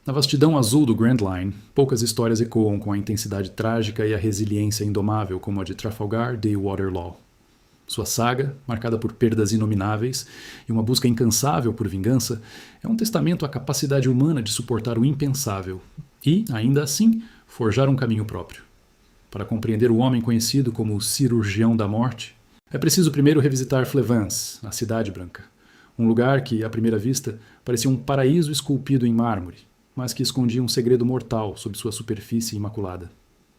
Na vastidão azul do Grand Line, poucas histórias ecoam com a intensidade trágica e a resiliência indomável como a de Trafalgar de Waterloo. Sua saga, marcada por perdas inomináveis e uma busca incansável por vingança, é um testamento à capacidade humana de suportar o impensável e, ainda assim, forjar um caminho próprio. Para compreender o homem conhecido como o cirurgião da morte, é preciso primeiro revisitar Flevance, a Cidade Branca. Um lugar que, à primeira vista, parecia um paraíso esculpido em mármore, mas que escondia um segredo mortal sob sua superfície imaculada.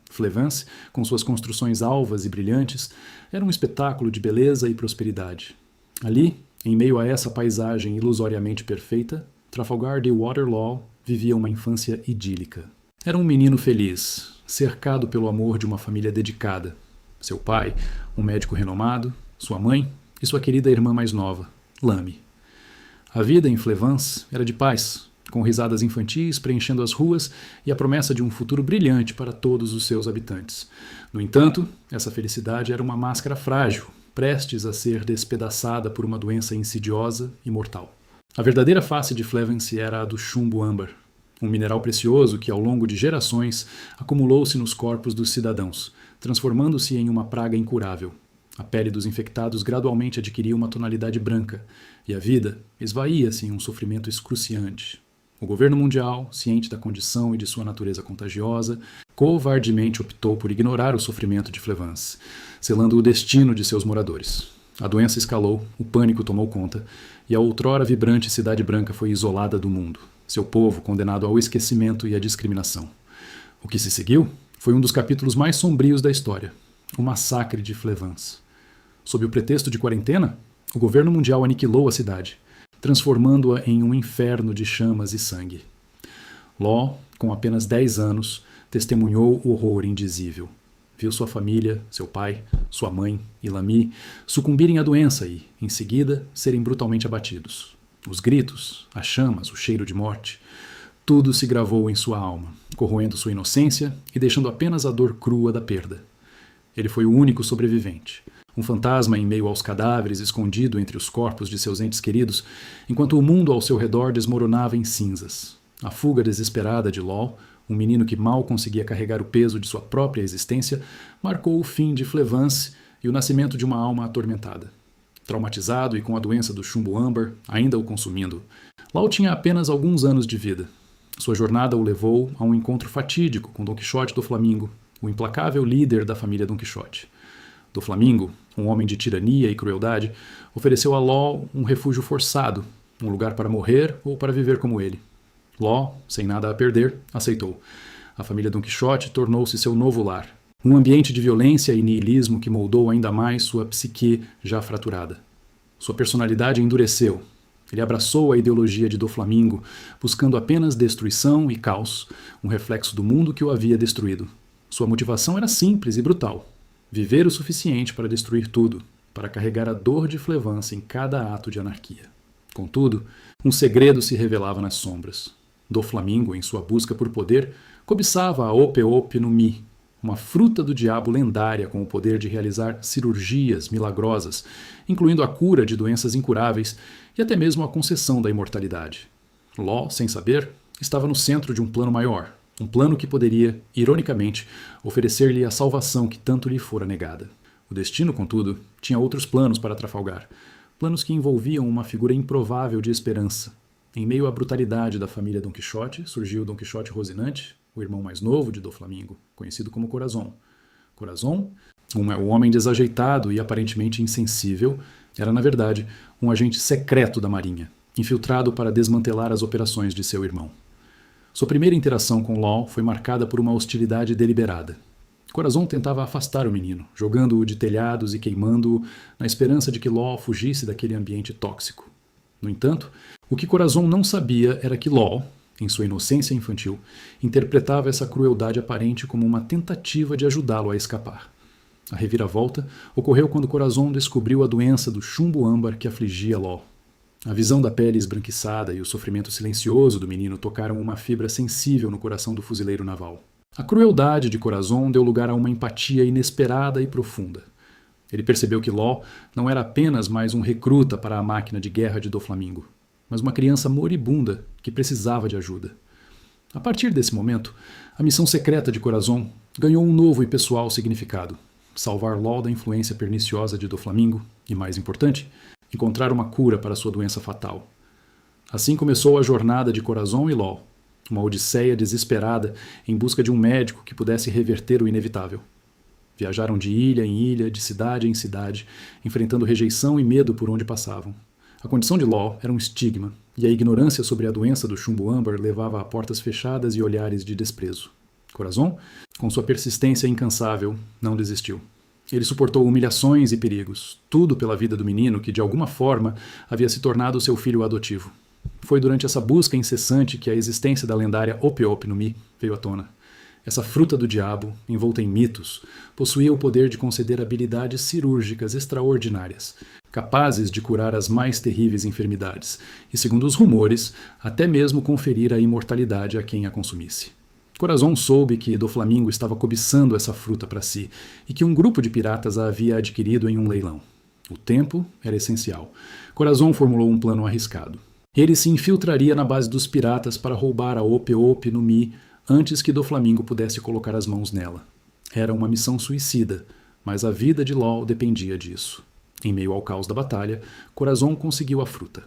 Flevance, com suas construções alvas e brilhantes, era um espetáculo de beleza e prosperidade. Ali, em meio a essa paisagem ilusoriamente perfeita, Trafalgar de Waterloo vivia uma infância idílica. Era um menino feliz, cercado pelo amor de uma família dedicada. Seu pai, um médico renomado, sua mãe e sua querida irmã mais nova, Lamy. A vida em Flevance era de paz, com risadas infantis preenchendo as ruas e a promessa de um futuro brilhante para todos os seus habitantes. No entanto, essa felicidade era uma máscara frágil, prestes a ser despedaçada por uma doença insidiosa e mortal. A verdadeira face de Flevance era a do chumbo âmbar, um mineral precioso que, ao longo de gerações, acumulou-se nos corpos dos cidadãos, transformando-se em uma praga incurável. A pele dos infectados gradualmente adquiria uma tonalidade branca, e a vida esvaía-se em um sofrimento excruciante. O governo mundial, ciente da condição e de sua natureza contagiosa, covardemente optou por ignorar o sofrimento de Flevance, selando o destino de seus moradores. A doença escalou, o pânico tomou conta, e a outrora vibrante Cidade Branca foi isolada do mundo, seu povo condenado ao esquecimento e à discriminação. O que se seguiu foi um dos capítulos mais sombrios da história, o massacre de Flevance. Sob o pretexto de quarentena, o governo mundial aniquilou a cidade, transformando-a em um inferno de chamas e sangue. Law, com apenas 10 anos, testemunhou o horror indizível. Viu sua família, seu pai, sua mãe e Lamy sucumbirem à doença e, em seguida, serem brutalmente abatidos. Os gritos, as chamas, o cheiro de morte, tudo se gravou em sua alma, corroendo sua inocência e deixando apenas a dor crua da perda. Ele foi o único sobrevivente. Um fantasma em meio aos cadáveres, escondido entre os corpos de seus entes queridos, enquanto o mundo ao seu redor desmoronava em cinzas. A fuga desesperada de Law, um menino que mal conseguia carregar o peso de sua própria existência, marcou o fim de Flevance e o nascimento de uma alma atormentada. Traumatizado e com a doença do chumbo âmbar ainda o consumindo, Law tinha apenas alguns anos de vida. Sua jornada o levou a um encontro fatídico com Dom Quixote do Flamingo, o implacável líder da família Dom Quixote. Do Flamingo, um homem de tirania e crueldade, ofereceu a Law um refúgio forçado, um lugar para morrer ou para viver como ele. Law, sem nada a perder, aceitou. A família Dom Quixote tornou-se seu novo lar, um ambiente de violência e niilismo que moldou ainda mais sua psique já fraturada. Sua personalidade endureceu. Ele abraçou a ideologia de Do Flamingo, buscando apenas destruição e caos, um reflexo do mundo que o havia destruído. Sua motivação era simples e brutal. Viver o suficiente para destruir tudo, para carregar a dor de Flevance em cada ato de anarquia. Contudo, um segredo se revelava nas sombras. Do Flamingo, em sua busca por poder, cobiçava a Ope-Ope no Mi, uma fruta do diabo lendária com o poder de realizar cirurgias milagrosas, incluindo a cura de doenças incuráveis e até mesmo a concessão da imortalidade. Law, sem saber, estava no centro de um plano maior, um plano que poderia, ironicamente, oferecer-lhe a salvação que tanto lhe fora negada. O destino, contudo, tinha outros planos para Trafalgar, planos que envolviam uma figura improvável de esperança. Em meio à brutalidade da família Dom Quixote, surgiu Dom Quixote Rocinante, o irmão mais novo de Do Flamingo, conhecido como Corazon. Corazon, o homem desajeitado e aparentemente insensível, era, na verdade, um agente secreto da Marinha, infiltrado para desmantelar as operações de seu irmão. Sua primeira interação com Law foi marcada por uma hostilidade deliberada. Corazon tentava afastar o menino, jogando-o de telhados e queimando-o, na esperança de que Law fugisse daquele ambiente tóxico. No entanto, o que Corazon não sabia era que Law, em sua inocência infantil, interpretava essa crueldade aparente como uma tentativa de ajudá-lo a escapar. A reviravolta ocorreu quando Corazon descobriu a doença do chumbo âmbar que afligia Law. A visão da pele esbranquiçada e o sofrimento silencioso do menino tocaram uma fibra sensível no coração do fuzileiro naval. A crueldade de Corazon deu lugar a uma empatia inesperada e profunda. Ele percebeu que Law não era apenas mais um recruta para a máquina de guerra de Do Flamingo, mas uma criança moribunda que precisava de ajuda. A partir desse momento, a missão secreta de Corazon ganhou um novo e pessoal significado: salvar Law da influência perniciosa de Doflamingo e, mais importante, encontrar uma cura para sua doença fatal. Assim começou a jornada de Corazon e Law, uma odisseia desesperada em busca de um médico que pudesse reverter o inevitável. Viajaram de ilha em ilha, de cidade em cidade, enfrentando rejeição e medo por onde passavam. A condição de Law era um estigma, e a ignorância sobre a doença do chumbo âmbar levava a portas fechadas e olhares de desprezo. Corazon, com sua persistência incansável, não desistiu. Ele suportou humilhações e perigos, tudo pela vida do menino que, de alguma forma, havia se tornado seu filho adotivo. Foi durante essa busca incessante que a existência da lendária Ope-Ope no Mi veio à tona. Essa fruta do diabo, envolta em mitos, possuía o poder de conceder habilidades cirúrgicas extraordinárias, capazes de curar as mais terríveis enfermidades, e, segundo os rumores, até mesmo conferir a imortalidade a quem a consumisse. Corazon soube que Doflamingo estava cobiçando essa fruta para si e que um grupo de piratas a havia adquirido em um leilão. O tempo era essencial. Corazon formulou um plano arriscado. Ele se infiltraria na base dos piratas para roubar a Ope-Ope no Mi antes que Doflamingo pudesse colocar as mãos nela. Era uma missão suicida, mas a vida de Law dependia disso. Em meio ao caos da batalha, Corazon conseguiu a fruta.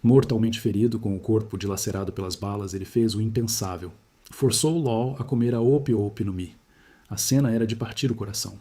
Mortalmente ferido, com o corpo dilacerado pelas balas, ele fez o impensável. Forçou Law a comer a Ope-Ope no Mi. A cena era de partir o coração.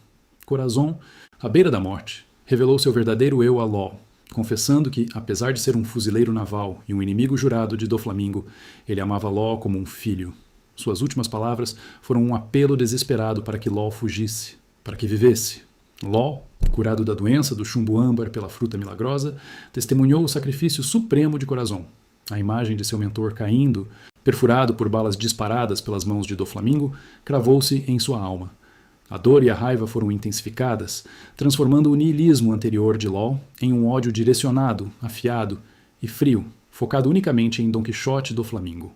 Corazon, à beira da morte, revelou seu verdadeiro eu a Law, confessando que, apesar de ser um fuzileiro naval e um inimigo jurado de Doflamingo, ele amava Law como um filho. Suas últimas palavras foram um apelo desesperado para que Law fugisse, para que vivesse. Law, curado da doença do chumbo âmbar pela fruta milagrosa, testemunhou o sacrifício supremo de Corazon. A imagem de seu mentor caindo, perfurado por balas disparadas pelas mãos de Doflamingo, cravou-se em sua alma. A dor e a raiva foram intensificadas, transformando o niilismo anterior de Law em um ódio direcionado, afiado e frio, focado unicamente em Don Quixote Doflamingo.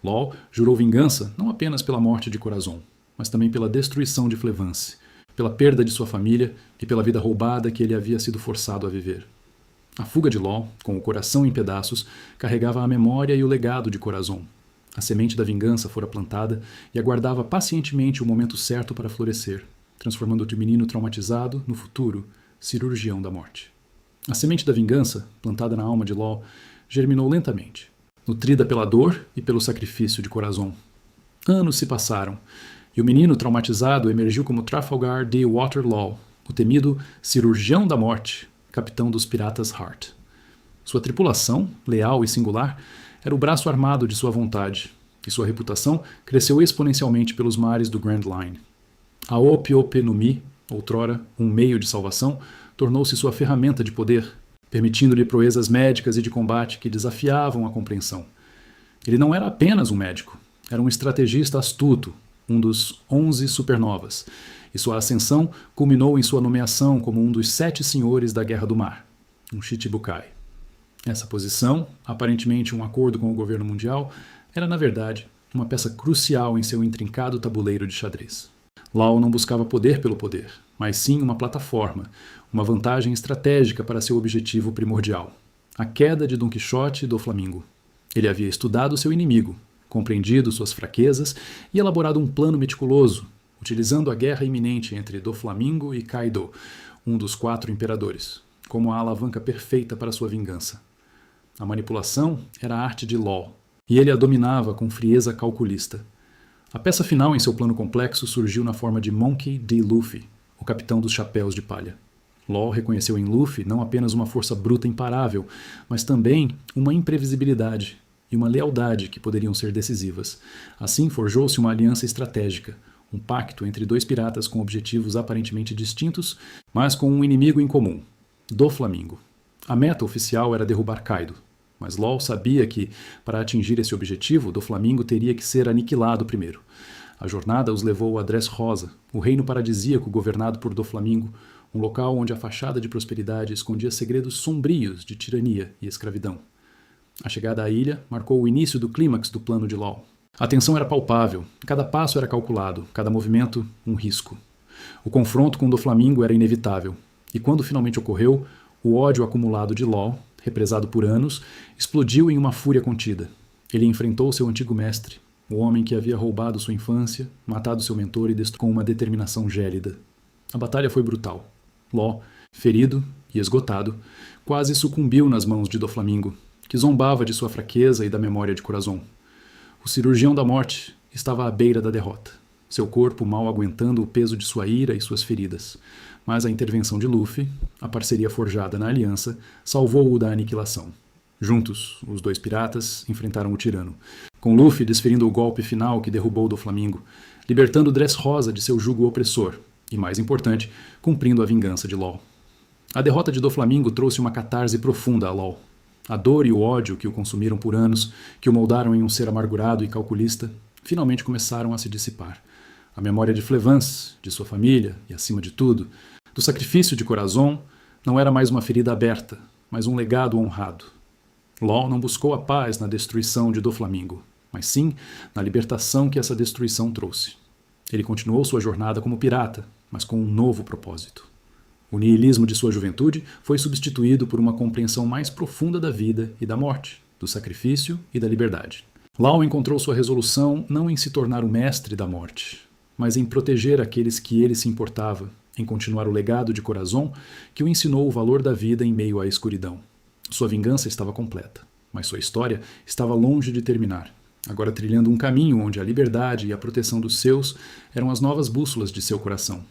Law jurou vingança não apenas pela morte de Corazon, mas também pela destruição de Flevance, pela perda de sua família e pela vida roubada que ele havia sido forçado a viver. A fuga de Law, com o coração em pedaços, carregava a memória e o legado de Corazon. A semente da vingança fora plantada e aguardava pacientemente o momento certo para florescer, transformando o menino traumatizado, no futuro, cirurgião da morte. A semente da vingança, plantada na alma de Law, germinou lentamente, nutrida pela dor e pelo sacrifício de Corazon. Anos se passaram, e o menino traumatizado emergiu como Trafalgar D. Waterlaw, o temido cirurgião da morte, capitão dos piratas Hart. Sua tripulação, leal e singular, era o braço armado de sua vontade, e sua reputação cresceu exponencialmente pelos mares do Grand Line. A Ope-Ope no Mi, outrora um meio de salvação, tornou-se sua ferramenta de poder, permitindo-lhe proezas médicas e de combate que desafiavam a compreensão. Ele não era apenas um médico, era um estrategista astuto, um dos 11 supernovas, e sua ascensão culminou em sua nomeação como um dos 7 senhores da Guerra do Mar, um Shichibukai. Essa posição, aparentemente um acordo com o governo mundial, era, na verdade, uma peça crucial em seu intrincado tabuleiro de xadrez. Law não buscava poder pelo poder, mas sim uma plataforma, uma vantagem estratégica para seu objetivo primordial: a queda de Don Quixote e Doflamingo. Ele havia estudado seu inimigo, compreendido suas fraquezas e elaborado um plano meticuloso, utilizando a guerra iminente entre Doflamingo e Kaido, um dos 4 imperadores, como a alavanca perfeita para sua vingança. A manipulação era a arte de Law, e ele a dominava com frieza calculista. A peça final em seu plano complexo surgiu na forma de Monkey D. Luffy, o capitão dos chapéus de palha. Law reconheceu em Luffy não apenas uma força bruta imparável, mas também uma imprevisibilidade e uma lealdade que poderiam ser decisivas. Assim forjou-se uma aliança estratégica, um pacto entre 2 piratas com objetivos aparentemente distintos, mas com um inimigo em comum: Doflamingo. A meta oficial era derrubar Kaido, mas Law sabia que, para atingir esse objetivo, Doflamingo teria que ser aniquilado primeiro. A jornada os levou a Dressrosa, o reino paradisíaco governado por Doflamingo, um local onde a fachada de prosperidade escondia segredos sombrios de tirania e escravidão. A chegada à ilha marcou o início do clímax do plano de Law. A tensão era palpável, cada passo era calculado, cada movimento um risco. O confronto com Doflamingo era inevitável, e quando finalmente ocorreu, o ódio acumulado de Law, represado por anos, explodiu em uma fúria contida. Ele enfrentou seu antigo mestre, o homem que havia roubado sua infância, matado seu mentor e destruído com uma determinação gélida. A batalha foi brutal. Law, ferido e esgotado, quase sucumbiu nas mãos de Doflamingo, que zombava de sua fraqueza e da memória de Corazon. O cirurgião da morte estava à beira da derrota, seu corpo mal aguentando o peso de sua ira e suas feridas. Mas a intervenção de Luffy, a parceria forjada na aliança, salvou-o da aniquilação. Juntos, os dois piratas enfrentaram o tirano, com Luffy desferindo o golpe final que derrubou Doflamingo, libertando Dressrosa de seu jugo opressor e, mais importante, cumprindo a vingança de Law. A derrota de Doflamingo trouxe uma catarse profunda a Law. A dor e o ódio que o consumiram por anos, que o moldaram em um ser amargurado e calculista, finalmente começaram a se dissipar. A memória de Flevance, de sua família e, acima de tudo, do sacrifício de Corazon, não era mais uma ferida aberta, mas um legado honrado. Law não buscou a paz na destruição de Doflamingo, mas sim na libertação que essa destruição trouxe. Ele continuou sua jornada como pirata, mas com um novo propósito. O niilismo de sua juventude foi substituído por uma compreensão mais profunda da vida e da morte, do sacrifício e da liberdade. Law encontrou sua resolução não em se tornar o mestre da morte, mas em proteger aqueles que ele se importava, em continuar o legado de Corazon que o ensinou o valor da vida em meio à escuridão. Sua vingança estava completa, mas sua história estava longe de terminar, agora trilhando um caminho onde a liberdade e a proteção dos seus eram as novas bússolas de seu coração.